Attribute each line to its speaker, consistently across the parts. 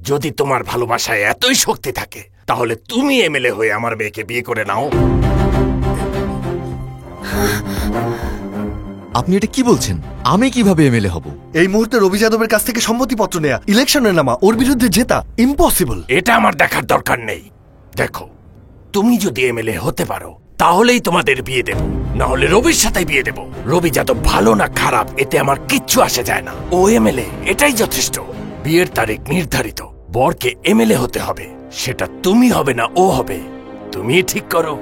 Speaker 1: যদি তোমার ভালোবাসায় এতই শক্তি থাকে তাহলে তুমি এমএলএ হয়ে আমার মেয়েকে বিয়ে করে নাও।
Speaker 2: আপনি এটা কি বলছেন? আমি কিভাবে এমএলএ হব?
Speaker 3: এই মুহূর্তে রবি যাদবের কাছ থেকে সম্মতিপত্র নেয়া, ইলেকশনে নামা, ওর বিরুদ্ধে জেতা ইম্পসিবল।
Speaker 1: এটা আমার দেখার দরকার নেই। দেখো, তুমি যদি এমএলএ হতে পারো তাহলেই তোমাদের বিয়ে দেব, না হলে রবির সাথে বিয়ে দেব। রবি যাদব ভালো না খারাপ এতে আমার কিচ্ছু আসে যায় না। ও এমএলএ, এটাই যথেষ্ট। বিয়ের তারিখ নির্ধারিত, বরকে এমএলএ হতে হবে। সেটা তুমি হবে না ও হবে, তুমি ঠিক করো।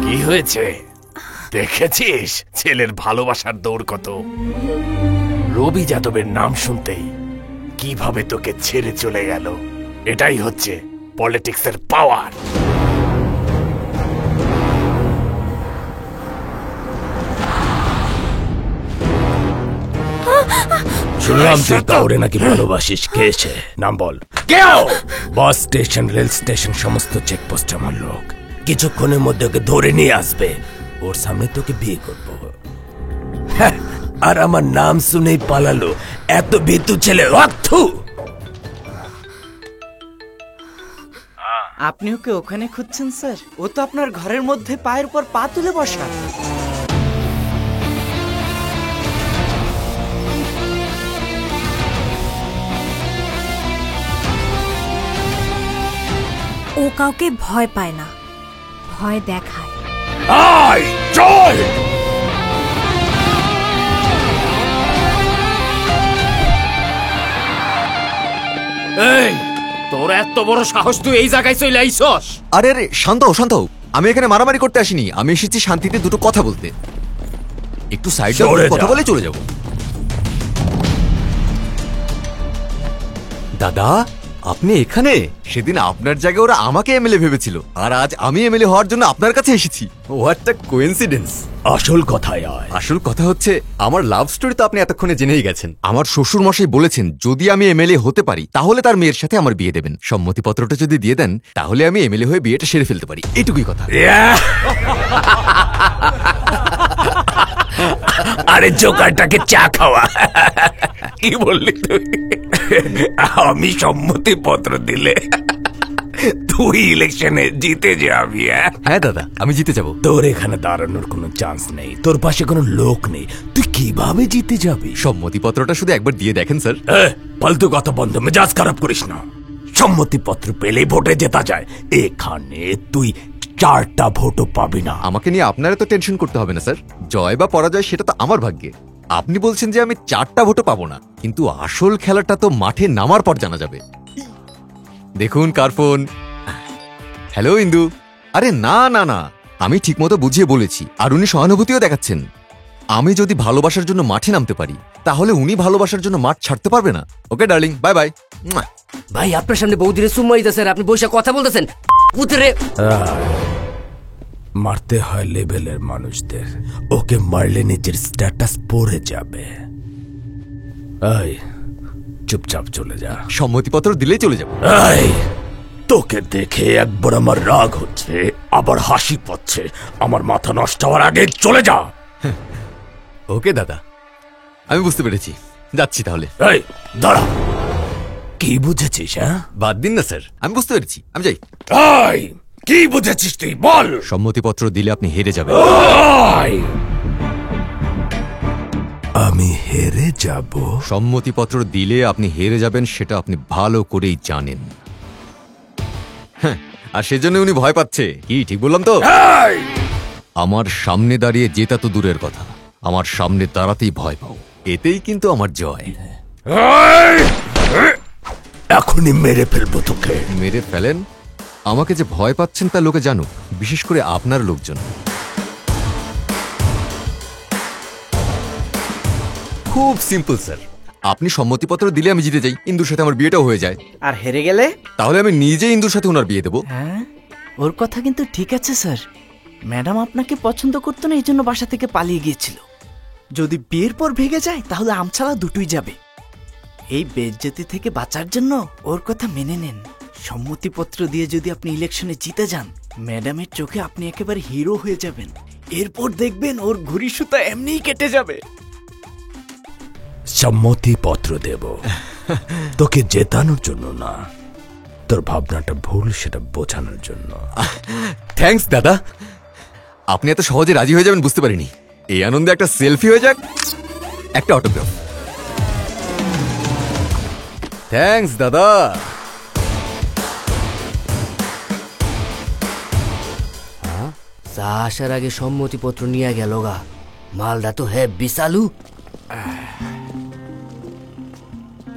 Speaker 1: কি হয়েছে দেখেছিস ছেলের ভালোবাসার দৌড় কত? রবি যাদবের নাম শুনতেই কিভাবে তোকে ছেড়ে চলে গেল। এটাই হচ্ছে পলিটিক্সের পাওয়ার। শুনলাম তুই কাউরে নাকি ভালোবাসিস। কে সে? নাম বল। কেউ? বাস স্টেশন, রেল স্টেশন, সমস্ত চেকপোস্ট আমার লোক। কিছুক্ষণের মধ্যে ওকে ধরে নিয়ে আসবে, ওর সামনে তোকে বিয়ে করবো। আর আমার নাম শুনেই পালালো, এত ভীতু ছেলে।
Speaker 4: আপনি ওকে ওখানে খুঁজছেন স্যার? ও তো আপনার ঘরের মধ্যে পায়ের উপর পা তুলে বসা।
Speaker 5: ও কাউকে ভয় পায় না, ভয় দেখায়।
Speaker 1: আয় চল। এই, তোর এত বড় সাহস, তুই এই জায়গায় চলে আইছস?
Speaker 2: আরে আরে শান্ত হও, শান্ত হও। আমি এখানে মারামারি করতে আসিনি, আমি এসেছি শান্তিতে দুটো কথা বলতে। একটু সাইডে কথা বলে চলে যাব। দাদা, আপনি এখানে? সেদিন আপনার জায়গায় ওরা আমাকে এমএলএ ভেবেছিল, আর আজ আমি এমএলএ হওয়ার জন্য আপনার কাছে এসেছি। What a coincidence.
Speaker 1: আসল কথায় আয়।
Speaker 2: আসল কথা হচ্ছে আমার লাভ স্টোরি তো আপনি এতক্ষণে জেনেই গেছেন। আমার শ্বশুর মশাই বলেছেন যদি আমি এমএলএ হতে পারি তাহলে তার মেয়ের সাথে আমার বিয়ে দেবেন। সম্মতিপত্রটা যদি দিয়ে দেন তাহলে আমি এমএলএ হয়ে বিয়েটা সেরে ফেলতে পারি। এটুকুই কথা।
Speaker 1: আরে জোকারটাকে চা খাওয়া। কি বললি তুই? আমি সম্মতিপত্র দিলে তুই ইলেকশনে জিতে যাবি?
Speaker 2: হ্যাঁ দাদা, আমি জিতে যাব।
Speaker 1: তোর এখানে দাঁড়ানোর কোনো চান্স নেই, তোর পাশে কোনো লোক নেই, তুই কিভাবে জিতে যাবি?
Speaker 2: সম্মতিপত্রটা শুধু একবার দিয়ে দেখেন স্যার।
Speaker 1: ফালতু কথা বন্ধ, মেজাজ খারাপ করিস না। সম্মতিপত্র পেলেই ভোটে জেতা যায়। এখানে তুই 4টা ভোটও পাবি না।
Speaker 2: আমাকে নিয়ে আপনারা তো টেনশন করতে হবে না স্যার, জয় বা পরাজয় সেটা তো আমার ভাগ্যে। আপনি বলছেন যে আমি 4টা ভোটও পাবো না, কিন্তু আসল খেলাটা তো মাঠে নামার পর জানা যাবে। দেখুন কার ফোন। হ্যালো ইন্দু। আরে না না না, আমি ঠিকমতো বুঝিয়ে বলেছি, আর উনি সহানুভূতিও দেখাচ্ছেন। আমি যদি ভালোবাসার জন্য মাঠে নামতে পারি তাহলে উনি ভালোবাসার জন্য মাঠ ছাড়তে পারবে না। ওকে ডার্লিং, বাই বাই।
Speaker 6: ভাই আপনার সামনে বৌদিরে সুম্মা দিতেছেন, আপনি বসে কথা বলতেছেন। পুতরে
Speaker 1: মারতে হয় লেভেলের মানুষদের, ওকে মারলে নিজের স্ট্যাটাস পড়ে যাবে। এই চুপচাপ চলে যা।
Speaker 2: সম্মতিপত্র দিলেই চলে যাব।
Speaker 1: এই তোকে দেখে একবার আমার রাগ হচ্ছে, আবার হাসি পাচ্ছে। আমার মাথা নষ্ট হওয়ার আগে চলে যা।
Speaker 2: ওকে দাদা, আমি বুঝতে পেরেছি, যাচ্ছি তাহলে।
Speaker 1: এই দাঁড়া, কি বুঝেছিস?
Speaker 2: বাদ দিন না স্যার, আমি বুঝতে পেরেছি, আমি যাই।
Speaker 1: এই কি বুঝেছিস তুই বল?
Speaker 2: সম্মতিপত্র দিলে আপনি হেরে যাবেন।
Speaker 1: আমি হেরে যাব?
Speaker 2: সম্মতিপত্র দিলে আপনি হেরে যাবেন সেটা আপনি ভালো করেই জানেন। হ্যাঁ, আর সেজন্য উনি ভয় পাচ্ছে। কি ঠিক বললাম তো? আমার সামনে দাঁড়িয়ে জেতা তো দূরের কথা, আমার সামনে দাঁড়াতেই ভয় পাও, এতেই কিন্তু আমার জয়।
Speaker 1: এখনই মেরে ফেলবো তোকে।
Speaker 2: মেরে ফেলেন? আমাকে যে ভয় পাচ্ছেন তা লোকে জানুক, বিশেষ করে আপনার লোকজন। খুব সিম্পল স্যার, আপনি সম্মতিপত্র দিলে আমি জিতে যাই, ইন্দুর সাথে আমার বিয়েটাও হয়ে যায়।
Speaker 4: আর হেরে গেলে?
Speaker 2: তাহলে আমি নিজে ইন্দুর সাথে ওনার বিয়ে দেবো।
Speaker 4: হ্যাঁ, ওর কথা কিন্তু ঠিক আছে স্যার। ম্যাডাম আপনাকে পছন্দ করতো না, এই জন্য বাসা থেকে পালিয়ে গিয়েছিল। যদি বিয়ের পর ভেগে যায় তাহলে আমছালা দুটোই যাবে। এই বেজ্জতি থেকে বাঁচার জন্য ওর কথা মেনে নেন। সম্মতিপত্র দিয়ে যদি আপনি ইলেকশনে জিতে যান, ম্যাডামের চোখে আপনি একেবারে হিরো হয়ে যাবেন। এরপর দেখবেন ওর ঘুড়ি সুতা এমনিই কেটে যাবে।
Speaker 1: সম্মতিপত্র দেব তোকে জেতানোর জন্য না, তোর ভাবনাটা ভুল সেটা বোঝানোর জন্য।
Speaker 2: থ্যাঙ্কস দাদা, আপনি এত সহজে রাজি হয়ে যাবেন বুঝতে পারিনি। এই আনন্দে একটা সেলফি হয়ে যাক, একটা অটোগ্রাফ। থ্যাঙ্কস দাদা।
Speaker 6: চা আসার আগে সম্মতিপত্র নিয়ে গেল গা, মালটা তো হেব্বি চালু।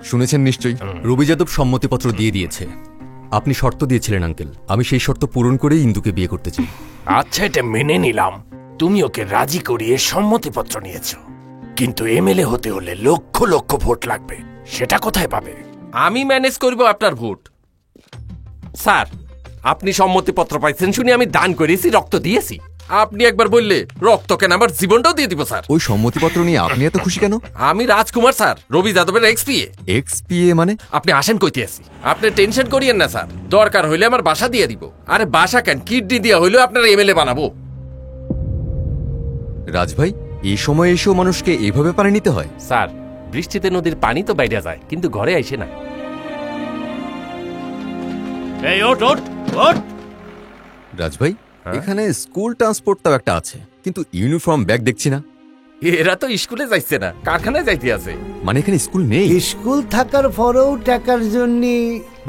Speaker 2: শুনেছেন নিশ্চয়ই, রবি যাদব সম্মতিপত্র দিয়ে দিয়েছে। আপনি শর্ত দিয়েছিলেন আঙ্কেল, আমি সেই শর্ত পূরণ করেই ইন্দুকে বিয়ে করতে চাই।
Speaker 1: আচ্ছা, এটা মেনে নিলাম, তুমি ওকে রাজি করিয়ে সম্মতিপত্র নিয়েছো, কিন্তু এমএলএ হতে হলে লক্ষ লক্ষ ভোট লাগবে, সেটা কোথায় পাবে?
Speaker 7: আমি ম্যানেজ করব আপনার ভোট। স্যার, আপনি সম্মতিপত্র পাইছেন শুনে আমি দান করেছি, রক্ত দিয়েছি। আপনি একবার বললে রক্ত কেন আমার জীবনটাও দিয়ে দিব স্যার।
Speaker 2: ওই সম্মতিপত্র নিয়ে আপনি এত খুশি কেন?
Speaker 7: আমি রাজকুমার স্যার, রবি যাদবের এক্সপিএ।
Speaker 2: এক্সপিএ মানে?
Speaker 7: আপনি আসেন কইতে আসি, আপনি টেনশন করিয়েন না স্যার, দরকার হইলে আমার বাসা দিয়ে দিব। আরে বাসা কেন, কিডনি দিয়া হইলেও আপনার এমএলএ বানাবো।
Speaker 2: রাজভাই, এই সময় এসেও মানুষকে এইভাবে পানি নিতে হয়?
Speaker 7: স্যার, বৃষ্টিতে নদীর পানি তো বাইরে যায়, কিন্তু ঘরে আইসে না। এই ওঠ ওঠ ওঠ।
Speaker 2: রাজভাই, এখানে স্কুল ট্রান্সপোর্টটাও একটা আছে, কিন্তু ইউনিফর্ম ব্যাগ দেখছি না।
Speaker 7: এরা তো স্কুলে যাইছে না, কারখানায় যাইতে আছে।
Speaker 2: মানে এখানে স্কুল নেই?
Speaker 8: স্কুল থাকার পরেও টাকার জন্য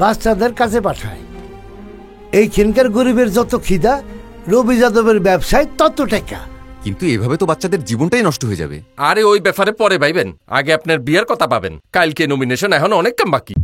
Speaker 8: বাচ্চাদের কাছে পাঠায়। এইখানকার গরিবের যত খিদা, রবি যাদবের ব্যবসায় তত টাকা।
Speaker 2: কিন্তু এভাবে তো বাচ্চাদের জীবনটাই নষ্ট হয়ে যাবে।
Speaker 7: আরে ওই ব্যাপারে পরে ভাইবেন, আগে আপনার বিয়ের কথা পাবেন। কালকে নমিনেশন, এখন অনেক কাম বাকি।